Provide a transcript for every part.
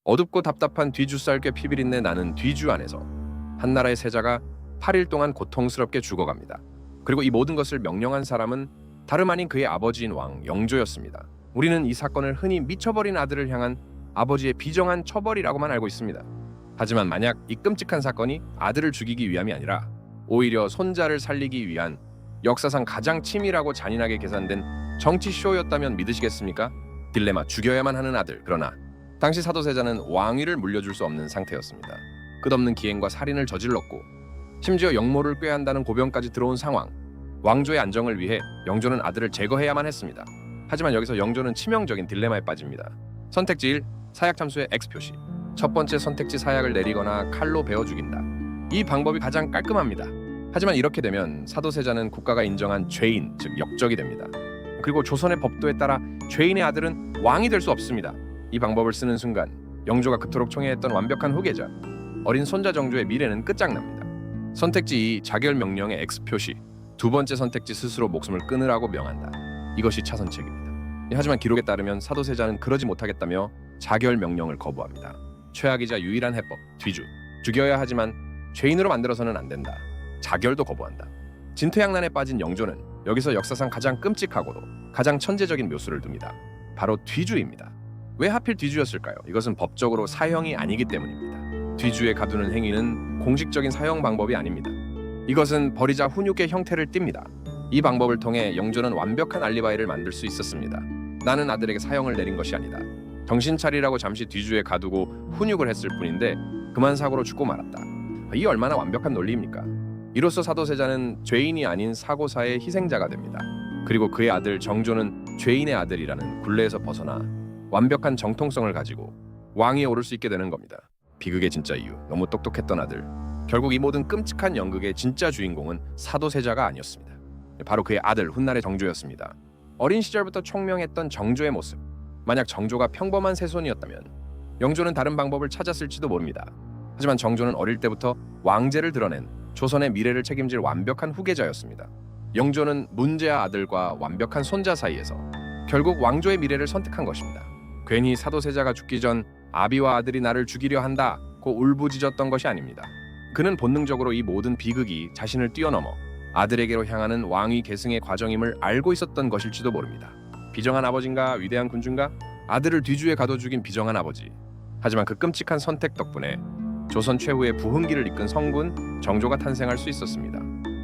어둡고 답답한 뒤주쌀 꽤 피비린내 나는 뒤주 안에서 한나라의 세자가 8일 동안 고통스럽게 죽어갑니다. 그리고 이 모든 것을 명령한 사람은 다름 아닌 그의 아버지인 왕 영조였습니다. 우리는 이 사건을 흔히 미쳐버린 아들을 향한 아버지의 비정한 처벌이라고만 알고 있습니다. 하지만 만약 이 끔찍한 사건이 아들을 죽이기 위함이 아니라 오히려 손자를 살리기 위한 역사상 가장 치밀하고 잔인하게 계산된 정치 쇼였다면 믿으시겠습니까? 딜레마, 죽여야만 하는 아들. 그러나 당시 사도세자는 왕위를 물려줄 수 없는 상태였습니다. 끝없는 기행과 살인을 저질렀고 심지어 영모를 꾀한다는 고병까지 들어온 상황. 왕조의 안정을 위해 영조는 아들을 제거해야만 했습니다. 하지만 여기서 영조는 치명적인 딜레마에 빠집니다. 선택지 1. 사약 참수의 X 표시. 첫 번째 선택지 사약을 내리거나 칼로 베어 죽인다. 이 방법이 가장 깔끔합니다. 하지만 이렇게 되면 사도세자는 국가가 인정한 죄인, 즉 역적이 됩니다. 그리고 조선의 법도에 따라 죄인의 아들은 왕이 될 수 없습니다. 이 방법을 쓰는 순간 영조가 그토록 총애했던 완벽한 후계자, 어린 손자 정조의 미래는 끝장납니다. 선택지 2. 자결 명령의 X 표시. 두 번째 선택지 스스로 목숨을 끊으라고 명한다. 이것이 차선책입니다. 하지만 기록에 따르면 사도세자는 그러지 못하겠다며 자결 명령을 거부합니다. 최악이자 유일한 해법, 뒤주. 죽여야 하지만 죄인으로 만들어서는 안 된다. 자결도 거부한다. 진퇴양난에 빠진 영조는 여기서 역사상 가장 끔찍하고도 가장 천재적인 묘수를 둡니다. 바로 뒤주입니다. 왜 하필 뒤주였을까요? 이것은 법적으로 사형이 아니기 때문입니다. 뒤주에 가두는 행위는 공식적인 사형 방법이 아닙니다. 이것은 버리자 훈육의 형태를 띱니다. 이 방법을 통해 영조는 완벽한 알리바이를 만들 수 있었습니다. 나는 아들에게 사형을 내린 것이 아니다. 정신 차리라고 잠시 뒤주에 가두고 훈육을 했을 뿐인데 그만 사고로 죽고 말았다. 이 얼마나 완벽한 논리입니까? 이로써 사도세자는 죄인이 아닌 사고사의 희생자가 됩니다. 그리고 그의 아들 정조는 죄인의 아들이라는 굴레에서 벗어나 완벽한 정통성을 가지고 왕위에 오를 수 있게 되는 겁니다. 비극의 진짜 이유, 너무 똑똑했던 아들. 결국 이 모든 끔찍한 연극의 진짜 주인공은 사도세자가 아니었습니다. 바로 그의 아들 훗날의 정조였습니다. 어린 시절부터 총명했던 정조의 모습. 만약 정조가 평범한 세손이었다면 영조는 다른 방법을 찾았을지도 모릅니다. 하지만 정조는 어릴 때부터 왕제를 드러낸 조선의 미래를 책임질 완벽한 후계자였습니다. 영조는 문제아 아들과 완벽한 손자 사이에서 결국 왕조의 미래를 선택한 것입니다. 괜히 사도세자가 죽기 전 아비와 아들이 나를 죽이려 한다고 울부짖었던 것이 아닙니다. 그는 본능적으로 이 모든 비극이 자신을 뛰어넘어 아들에게로 향하는 왕위 계승의 과정임을 알고 있었던 것일지도 모릅니다. 비정한 아버지인가, 위대한 군주인가? 아들을 뒤주에 가둬 죽인 비정한 아버지. 하지만 그 끔찍한 선택 덕분에 조선 최후의 부흥기를 이끈 성군 정조가 탄생할 수 있었습니다.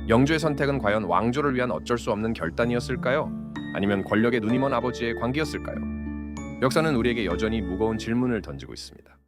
영조의 선택은 과연 왕조를 위한 어쩔 수 없는 결단이었을까요? 아니면 권력에 눈이 먼 아버지의 광기였을까요? 역사는 우리에게 여전히 무거운 질문을 던지고 있습니다.